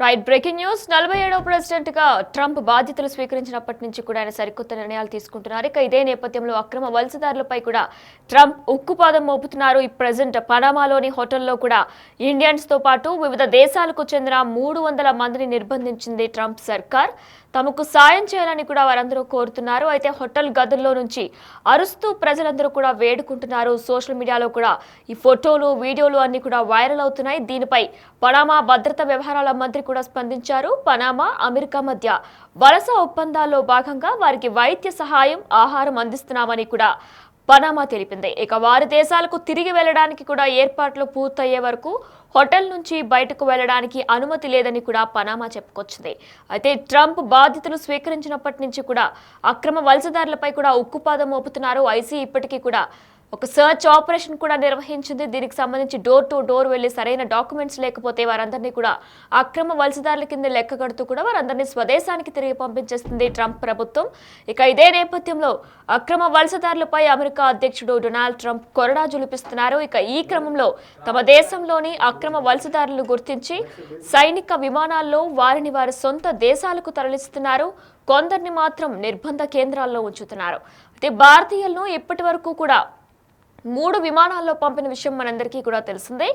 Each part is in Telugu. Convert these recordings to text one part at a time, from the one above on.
రైట్ బ్రేకింగ్ న్యూస్ 47వ ప్రెసిడెంట్ గా ట్రంప్ బాధ్యతలు స్వీకరించినప్పటి నుంచి కూడా ఆయన సరికొత్త నిర్ణయాలు తీసుకుంటున్నారు. ఇక ఇదే నేపథ్యంలో అక్రమ వలసదారులపై కూడా ట్రంప్ ఉక్కుపాదం మోపుతున్నారు. ఈ ప్రెసిడెంట్ పనామాలోని హోటల్లో కూడా ఇండియన్స్ తో పాటు వివిధ దేశాలకు చెందిన 300 మందిని నిర్బంధించింది ట్రంప్ సర్కార్. తమకు సాయం చేయాలని కూడా వారందరూ కోరుతున్నారు. అయితే హోటల్ గదుల్లో నుంచి అరుస్తూ ప్రజలందరూ కూడా వేడుకుంటున్నారు. సోషల్ మీడియాలో కూడా ఈ ఫోటోలు వీడియోలు అన్ని కూడా వైరల్ అవుతున్నాయి. దీనిపై పనామా భద్రతా వ్యవహారాల మంత్రి కూడా స్పందించారు. పనామా అమెరికా మధ్య వలస ఒప్పందాల్లో భాగంగా వారికి వైద్య సహాయం ఆహారం అందిస్తున్నామని కూడా పనామా తెలిపింది. ఇక వారి దేశాలకు తిరిగి వెళ్లడానికి కూడా ఏర్పాట్లు పూర్తయ్యే వరకు హోటల్ నుంచి బయటకు వెళ్లడానికి అనుమతి లేదని కూడా పనామా చెప్పుకొచ్చింది. అయితే ట్రంప్ బాధ్యతలు స్వీకరించినప్పటి నుంచి కూడా అక్రమ వలసదారులపై కూడా ఉక్కుపాదం మోపుతున్నారు. ఐసీ ఇప్పటికీ కూడా ఒక సర్చ్ ఆపరేషన్ కూడా నిర్వహించింది. దీనికి సంబంధించి డోర్ టు డోర్ వెళ్లి సరైన డాక్యుమెంట్స్ లేకపోతే వారందరినీ కూడా అక్రమ వలసదారుల కింద లెక్క కడుతూ కూడా వారందరినీ స్వదేశానికి తిరిగి పంపించేస్తుంది ట్రంప్ ప్రభుత్వం. ఇక ఇదే నేపథ్యంలో అక్రమ వలసదారులపై అమెరికా అధ్యక్షుడు డొనాల్డ్ ట్రంప్ కొరడా జులిపిస్తున్నారు. ఇక ఈ క్రమంలో తమ దేశంలోని అక్రమ వలసదారులను గుర్తించి సైనిక విమానాల్లో వారిని వారి సొంత దేశాలకు తరలిస్తున్నారు. కొందరిని మాత్రం నిర్బంధ కేంద్రాల్లో ఉంచుతున్నారు. అయితే భారతీయులను ఇప్పటి వరకు కూడా 3 విమానాల్లో పంపిన విషయం మనందరికీ కూడా తెలిసిందే.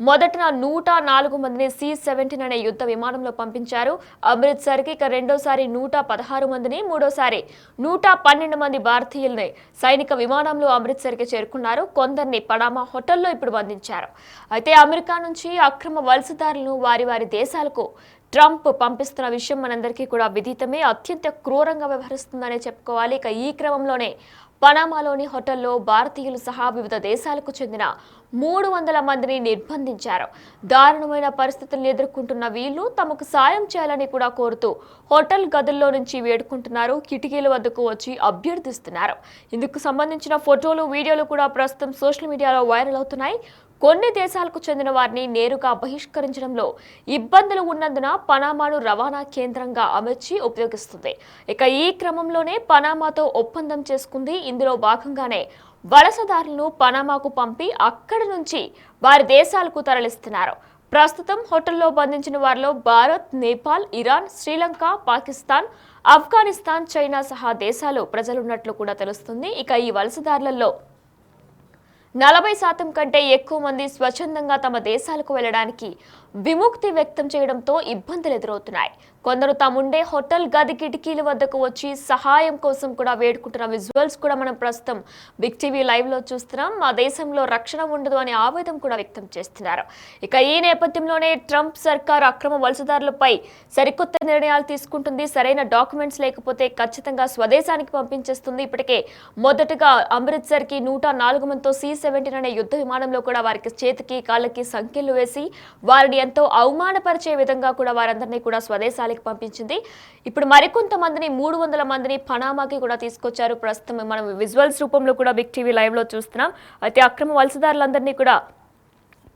మొదట 104 మందిని C-17 అనే యుద్ధ విమానంలో పంపించారు అమృత్సర్కి. ఇక రెండోసారి 116 మందిని, మూడోసారి 112 మంది భారతీయుల్ని సైనిక విమానంలో అమృత్సర్కి చేరుకున్నారు. కొందరిని పనామా హోటల్లో ఇప్పుడు బంధించారు. అయితే అమెరికా నుంచి అక్రమ వలసదారులను వారి వారి దేశాలకు ట్రంప్ పంపిస్తున్న విషయం మనందరికీ కూడా విదితమే. అత్యంత క్రూరంగా వ్యవహరిస్తుందనే చెప్పుకోవాలి. ఇక ఈ క్రమంలోనే పనామాలోని హోటల్లో భారతీయులు సహా వివిధ దేశాలకు చెందిన 300 మందిని నిర్బంధించారు. దారుణమైన పరిస్థితులను ఎదుర్కొంటున్న వీళ్ళు తమకు సాయం చేయాలని కూడా కోరుతూ హోటల్ గదుల్లో నుంచి వేడుకుంటున్నారు. కిటికీల వద్దకు వచ్చి అభ్యర్థిస్తున్నారు. ఇందుకు సంబంధించిన ఫోటోలు వీడియోలు కూడా ప్రస్తుతం సోషల్ మీడియాలో వైరల్ అవుతున్నాయి. కొన్ని దేశాలకు చెందిన వారిని నేరుగా బహిష్కరించడంలో ఇబ్బందులు ఉన్నందున పనామాను రవాణా కేంద్రంగా అమర్చి ఉపయోగిస్తుంది. ఇక ఈ క్రమంలోనే పనామాతో ఒప్పందం చేసుకుంది. ఇందులో భాగంగానే వలసదారులను పనామాకు పంపి అక్కడి నుంచి వారి దేశాలకు తరలిస్తున్నారు. ప్రస్తుతం హోటల్లో బంధించిన వారిలో భారత్, నేపాల్, ఇరాన్, శ్రీలంక, పాకిస్తాన్, ఆఫ్ఘనిస్తాన్, చైనా సహా దేశాలు ప్రజలున్నట్లు కూడా తెలుస్తుంది. ఇక ఈ వలసదారులలో 40% కంటే ఎక్కువ మంది స్వచ్ఛందంగా తమ దేశాలకు వెళ్లడానికి విముక్తి వ్యక్తం చేయడంతో ఇబ్బందులు ఎదురవుతున్నాయి. కొందరు తాముండే హోటల్ గది కిటికీల వద్దకు వచ్చి సహాయం కోసం కూడా వేడుకుంటున్న విజువల్స్ కూడా మనం ప్రస్తుతం బిగ్ టీవీ లైవ్ లో చూస్తున్నాం. మా దేశంలో రక్షణ ఉండదు అనే ఆవేదన కూడా వ్యక్తం చేస్తున్నారు. ఇక ఈ నేపథ్యంలోనే ట్రంప్ సర్కార్ అక్రమ వలసదారులపై సరికొత్త నిర్ణయాలు తీసుకుంటుంది. సరైన డాక్యుమెంట్స్ లేకపోతే ఖచ్చితంగా స్వదేశానికి పంపించేస్తుంది. ఇప్పటికే మొదటగా అమృత్సర్ కి 104 మందితో C-17 అనే యుద్ధ విమానంలో కూడా వారికి చేతికి కాళ్ళకి సంఖ్యలు వేసి వారిని ఎంతో అవమానపరిచే విధంగా కూడా వారందరినీ కూడా స్వదేశాలకు పంపించింది. ఇప్పుడు మరికొంతమందిని 300 మందిని పనామాకి కూడా తీసుకొచ్చారు. ప్రస్తుతం మనం విజువల్స్ రూపంలో కూడా బిగ్ టీవీ లైవ్ లో చూస్తున్నాం. అయితే అక్రమ వలసదారులందరినీ కూడా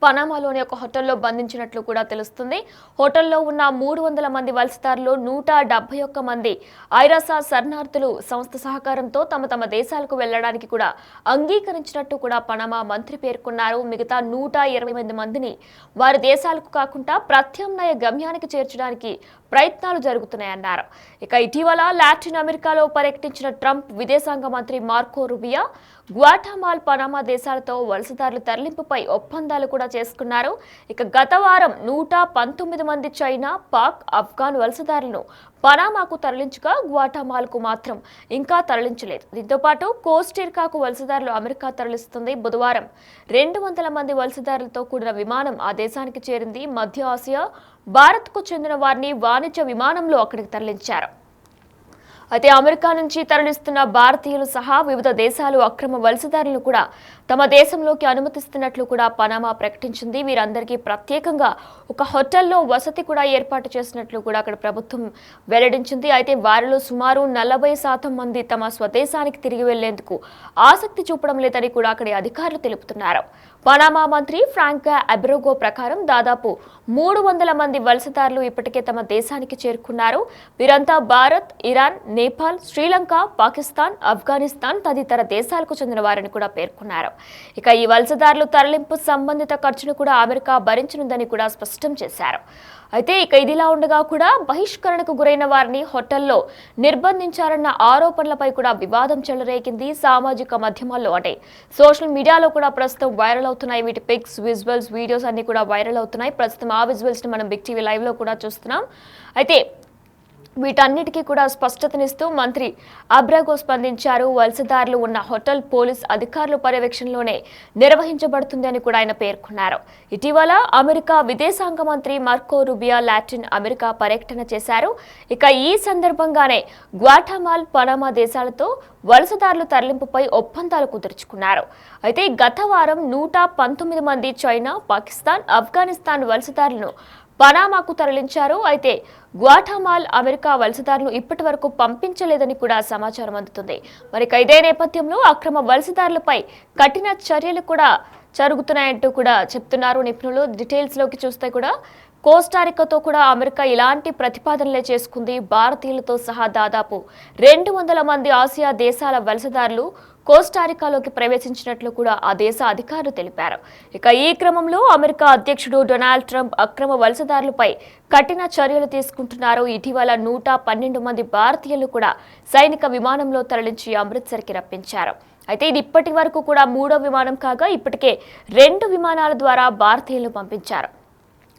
పనామాలోని ఒక హోటల్లో బంధించినట్లు కూడా తెలుస్తుంది. హోటల్లో ఉన్న 300 మంది వలసదారులు 171 మంది ఐరాసా శరణార్థులు సంస్థ సహకారంతో తమ దేశాలకు వెళ్లడానికి కూడా అంగీకరించినట్టు కూడా పనామా మంత్రి పేర్కొన్నారు. మిగతా 128 మందిని వారి దేశాలకు కాకుండా ప్రత్యామ్నాయ గమ్యానికి చేర్చడానికి ప్రయత్నాలు జరుగుతున్నాయన్నారు. ఇక ఇటీవల లాటిన్ అమెరికాలో పర్యటించిన ట్రంప్ విదేశాంగ మంత్రి మార్కో రూబియో గ్వాటమాలా, పనామా దేశాలతో వలసదారుల తరలింపుపై ఒప్పందాలు కూడా చేసుకున్నారు. ఇక గత వారం 119 మంది చైనా, పాక్, ఆఫ్ఘన్ వలసదారులను పనామాకు తరలించగా గ్వాటమాలాకు మాత్రం ఇంకా తరలించలేదు. దీంతో పాటు కోస్టారికాకు వలసదారులు అమెరికా తరలిస్తుంది. బుధవారం 200 మంది వలసదారులతో కూడిన విమానం ఆ దేశానికి చేరింది. మధ్య ఆసియా, భారత్కు చెందిన వారిని వాణిజ్య విమానంలో అక్కడికి తరలించారు. అయితే అమెరికా నుంచి తరలిస్తున్న భారతీయులు సహా వివిధ దేశాలు అక్రమ వలసదారులను కూడా తమ దేశంలోకి అనుమతిస్తున్నట్లు కూడా పనామా ప్రకటించింది. వీరందరికీ ప్రత్యేకంగా ఒక హోటల్లో వసతి కూడా ఏర్పాటు చేసినట్లు కూడా అక్కడ ప్రభుత్వం వెల్లడించింది. అయితే వారిలో సుమారు 40% మంది తమ స్వదేశానికి తిరిగి వెళ్లేందుకు ఆసక్తి చూపడం లేదని కూడా అక్కడి అధికారులు తెలుపుతున్నారు. పనామా మంత్రి ఫ్రాంక్ అబ్రోగో ప్రకారం దాదాపు 300 మంది వలసదారులు ఇప్పటికే తమ దేశానికి చేరుకున్నారు. వీరంతా భారత్, ఇరాన్, నేపాల్, శ్రీలంక, పాకిస్తాన్, ఆఫ్ఘనిస్తాన్ తదితర దేశాలకు చెందిన వారని కూడా పేర్కొన్నారు. ఇక ఈ వలసదారులు తరలింపు సంబంధిత ఖర్చును కూడా అమెరికా భరించనుందని కూడా స్పష్టం చేశారు. అయితే ఇక ఇదిలా ఉండగా కూడా బహిష్కరణకు గురైన వారిని హోటల్లో నిర్బంధించారన్న ఆరోపణలపై కూడా వివాదం చెలరేగింది. సామాజిక మాధ్యమాల్లో అంటే సోషల్ మీడియాలో కూడా ప్రస్తుతం వైరల్ అవుతున్నాయి. వీటి పిక్స్, విజువల్స్, వీడియోస్ అన్ని కూడా వైరల్ అవుతున్నాయి. ప్రస్తుతం ఆ విజువల్స్ ని మనం బిగ్ టీవీ లైవ్ లో కూడా చూస్తున్నాం. అయితే వీటన్నిటికీ కూడా స్పష్టతనిస్తూ మంత్రి అబ్రాగో స్పందించారు. వలసదారులు ఉన్న హోటల్ పోలీస్ అధికారుల పర్యవేక్షణలోనే నిర్వహించబడుతుంది అని కూడా ఆయన పేర్కొన్నారు. ఇటీవల అమెరికా విదేశాంగ మంత్రి మార్కో రూబియో లాటిన్ అమెరికా పర్యటన చేశారు. ఇక ఈ సందర్భంగానే గ్వాటమాల్, పనామా దేశాలతో వలసదారుల తరలింపుపై ఒప్పందాలు కుదుర్చుకున్నారు. అయితే గత వారం 119 మంది చైనా, పాకిస్తాన్, ఆఫ్ఘనిస్తాన్ వలసదారులను పనామాకు తరలించారు. అయితే గ్వాటమాల్ అమెరికా వలసదారులు ఇప్పటి వరకు పంపించలేదని కూడా సమాచారం అందుతుంది. మరి ఇదే నేపథ్యంలో అక్రమ వలసదారులపై కఠిన చర్యలు కూడా జరుగుతున్నాయంటూ కూడా చెప్తున్నారు నిపుణులు. డీటెయిల్స్ లోకి చూస్తే కూడా కోస్టారికాతో కూడా అమెరికా ఇలాంటి ప్రతిపాదనలే చేసుకుంది. భారతీయులతో సహా దాదాపు 200 మంది ఆసియా దేశాల వలసదారులు కోస్టారికాలోకి ప్రవేశించినట్లు కూడా ఆ దేశ అధికారులు తెలిపారు. ఇక ఈ క్రమంలో అమెరికా అధ్యక్షుడు డొనాల్డ్ ట్రంప్ అక్రమ వలసదారులపై కఠిన చర్యలు తీసుకుంటున్నారు. ఇటీవల 112 మంది భారతీయులు కూడా సైనిక విమానంలో తరలించి అమృత్సర్కి రప్పించారు. అయితే ఇది ఇప్పటి వరకు కూడా 3వ విమానం కాగా ఇప్పటికే 2 విమానాల ద్వారా భారతీయులను పంపించారు.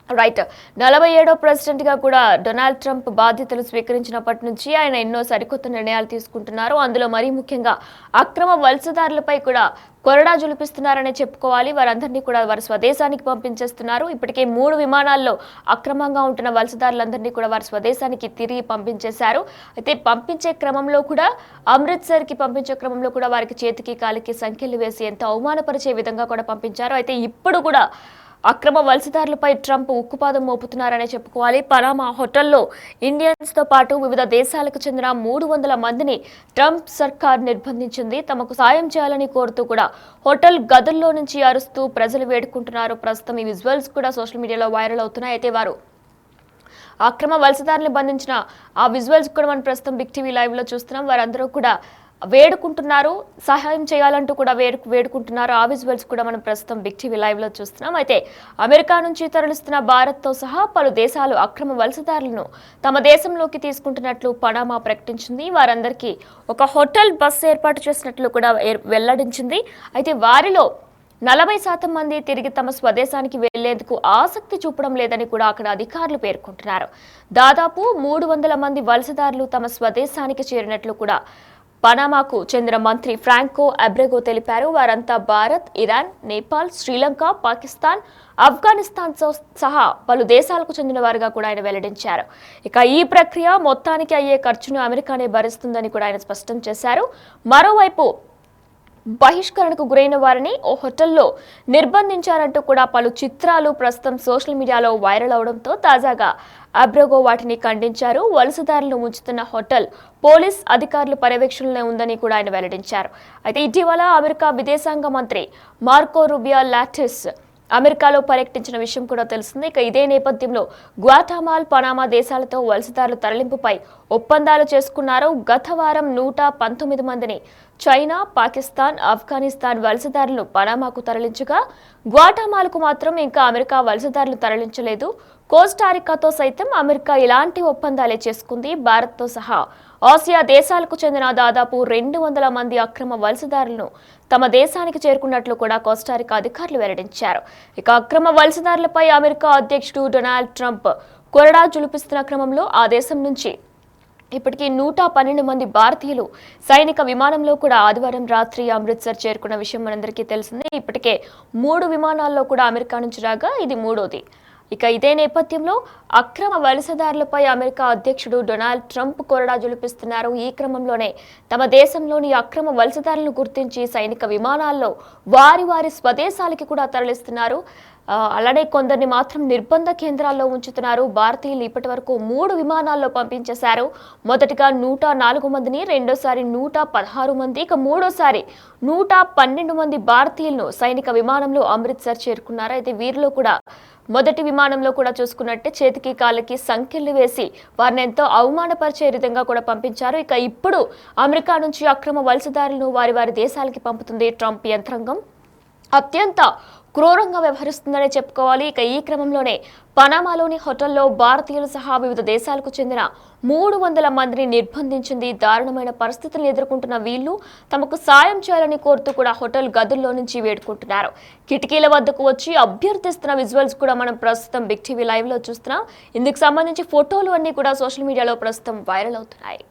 రైట్, 47వ ప్రెసిడెంట్ గా కూడా డొనాల్డ్ ట్రంప్ బాధ్యతలు స్వీకరించినప్పటి నుంచి ఆయన ఎన్నో సరికొత్త నిర్ణయాలు తీసుకుంటున్నారు. అందులో మరీ ముఖ్యంగా అక్రమ వలసదారులపై కూడా కొరడా జులిపిస్తున్నారనే చెప్పుకోవాలి. వారందరినీ కూడా వారి స్వదేశానికి పంపించేస్తున్నారు. ఇప్పటికే 3 విమానాల్లో అక్రమంగా ఉంటున్న వలసదారులందరినీ కూడా వారి స్వదేశానికి తిరిగి పంపించేశారు. అయితే పంపించే క్రమంలో కూడా అమృత్సర్కి పంపించే క్రమంలో కూడా వారికి చేతికి కాలికి సంఖ్యలు వేసి ఎంతో అవమానపరిచే విధంగా కూడా పంపించారు. అయితే ఇప్పుడు కూడా అక్రమ వలసదారులపై ట్రంప్ ఉక్కుపాదం మోపుతున్నారనే చెప్పుకోవాలి. పనామా హోటల్లో ఇండియన్స్ తో పాటు వివిధ దేశాలకు చెందిన 300 మందిని ట్రంప్ సర్కార్ నిర్బంధించింది. తమకు సాయం చేయాలని కోరుతూ కూడా హోటల్ గదుల్లో నుంచి అరుస్తూ ప్రజలు వేడుకుంటున్నారు. ప్రస్తుతం ఈ విజువల్స్ కూడా సోషల్ మీడియాలో వైరల్ అవుతున్నాయి. అయితే వారు అక్రమ వలసదారులను బంధించిన ఆ విజువల్స్ కూడా మనం ప్రస్తుతం బిగ్ టీవీ లైవ్ లో చూస్తున్నాం. వారందరూ కూడా వేడుకుంటున్నారు, సహాయం చేయాలంటూ కూడా వేడుకుంటున్నారు. ఆ విజువల్స్ కూడా మనం ప్రస్తుతం బిగ్ టీవీ లైవ్ లో చూస్తున్నాం. అయితే అమెరికా నుంచి తరలిస్తున్న భారత్ తో సహా పలు దేశాలు అక్రమ వలసదారులను తమ దేశంలోకి తీసుకుంటున్నట్లు పనామా ప్రకటించింది. వారందరికీ ఒక హోటల్ బస్ ఏర్పాటు చేసినట్లు కూడా వెల్లడించింది. అయితే వారిలో 40% మంది తిరిగి తమ స్వదేశానికి వెళ్లేందుకు ఆసక్తి చూపడం లేదని కూడా అక్కడ అధికారులు పేర్కొంటున్నారు. దాదాపు 300 మంది వలసదారులు తమ స్వదేశానికి చేరినట్లు కూడా పనామాకు చెందిన మంత్రి ఫ్రాంకో అబ్రెగో తెలిపారు. వారంతా భారత్, ఇరాన్, నేపాల్, శ్రీలంక, పాకిస్తాన్, ఆఫ్ఘనిస్తాన్ సహా పలు దేశాలకు చెందిన వారుగా కూడా ఆయన వెల్లడించారు. ఇక ఈ ప్రక్రియ మొత్తానికి అయ్యే ఖర్చును అమెరికానే భరిస్తుందని కూడా ఆయన స్పష్టం చేశారు. మరోవైపు బహిష్కరణకు గురైన వారిని ఓ హోటల్లో నిర్బంధించారంటూ కూడా పలు చిత్రాలు ప్రస్తుతం సోషల్ మీడియాలో వైరల్ అవడంతో తాజాగా అబ్రోగో వాటిని ఖండించారు. వలసదారులను ఉంచుతున్న హోటల్ పోలీస్ అధికారుల పర్యవేక్షణలో ఉందని కూడా ఆయన వెల్లడించారు. అయితే ఇటీవల అమెరికా విదేశాంగ మంత్రి మార్కో రూబియో లాటిస్ అమెరికాలో పర్యటించిన విషయం కూడా తెలిసింది. ఇక ఇదే నేపథ్యంలో గ్వాటమాల్, పనామా దేశాలతో వలసదారుల తరలింపుపై ఒప్పందాలు చేసుకున్నారు. గత వారం 119 మందిని చైనా, పాకిస్తాన్, ఆఫ్ఘనిస్తాన్ వలసదారులను పనామాకు తరలించగా గ్వాటమాల్కు మాత్రం ఇంకా అమెరికా వలసదారులు తరలించలేదు. కోస్టారికాతో సైతం అమెరికా ఇలాంటి ఒప్పందాలే చేసుకుంది. భారత్తో సహా ఆసియా దేశాలకు చెందిన దాదాపు 200 మంది అక్రమ వలసదారులను తమ దేశానికి చేరుకున్నట్లు కూడా కోస్టారికా అధికారులు వెల్లడించారు. ఇక అక్రమ వలసదారులపై అమెరికా అధ్యక్షుడు డొనాల్డ్ ట్రంప్ కొరడా జులిపిస్తున్న క్రమంలో ఆ దేశం నుంచి ఇప్పటికీ 112 మంది భారతీయులు సైనిక విమానంలో కూడా ఆదివారం రాత్రి అమృత్సర్ చేరుకున్న విషయం మనందరికీ తెలిసిందే. ఇప్పటికే 3 విమానాల్లో కూడా అమెరికా నుంచి రాగా ఇది 3వది. ఇక ఇదే నేపథ్యంలో అక్రమ వలసదారులపై అమెరికా అధ్యక్షుడు డొనాల్డ్ ట్రంప్ కొరడా జులిపిస్తున్నారు. ఈ క్రమంలోనే తమ దేశంలోని అక్రమ వలసదారులను గుర్తించి సైనిక విమానాల్లో వారి స్వదేశాలకి కూడా తరలిస్తున్నారు. అలానే కొందరిని మాత్రం నిర్బంధ కేంద్రాల్లో ఉంచుతున్నారు. భారతీయులు ఇప్పటి వరకు 3 విమానాల్లో పంపించేశారు. మొదటిగా 104 మందిని, రెండోసారి 116 మంది, ఇక మూడోసారి 112 మంది భారతీయులను సైనిక విమానంలో అమృత్సర్ చేరుకున్నారు. అయితే వీరిలో కూడా మొదటి విమానంలో కూడా చూసుకున్నట్టే చేతికి కాళ్ళకి సంకెళ్లు వేసి వారిని ఎంతో అవమానపరిచే విధంగా కూడా పంపించారు. ఇక ఇప్పుడు అమెరికా నుంచి అక్రమ వలసదారులను వారి వారి దేశాలకి పంపుతుంది ట్రంప్ యంత్రాంగం. అత్యంత క్రూరంగా వ్యవహరిస్తుందనే చెప్పుకోవాలి. ఇక ఈ క్రమంలోనే పనామాలోని హోటల్లో భారతీయులు సహా వివిధ దేశాలకు చెందిన 300 మందిని నిర్బంధించింది. దారుణమైన పరిస్థితులను ఎదుర్కొంటున్న వీళ్లు తమకు సాయం చేయాలని కోరుతూ కూడా హోటల్ గదుల్లో నుంచి వేడుకుంటున్నారు. కిటికీల వద్దకు వచ్చి అభ్యర్థిస్తున్న విజువల్స్ కూడా మనం ప్రస్తుతం బిగ్ టీవీ లైవ్ లో చూస్తున్నాం. ఇందుకు సంబంధించి ఫోటోలు అన్ని కూడా సోషల్ మీడియాలో ప్రస్తుతం వైరల్ అవుతున్నాయి.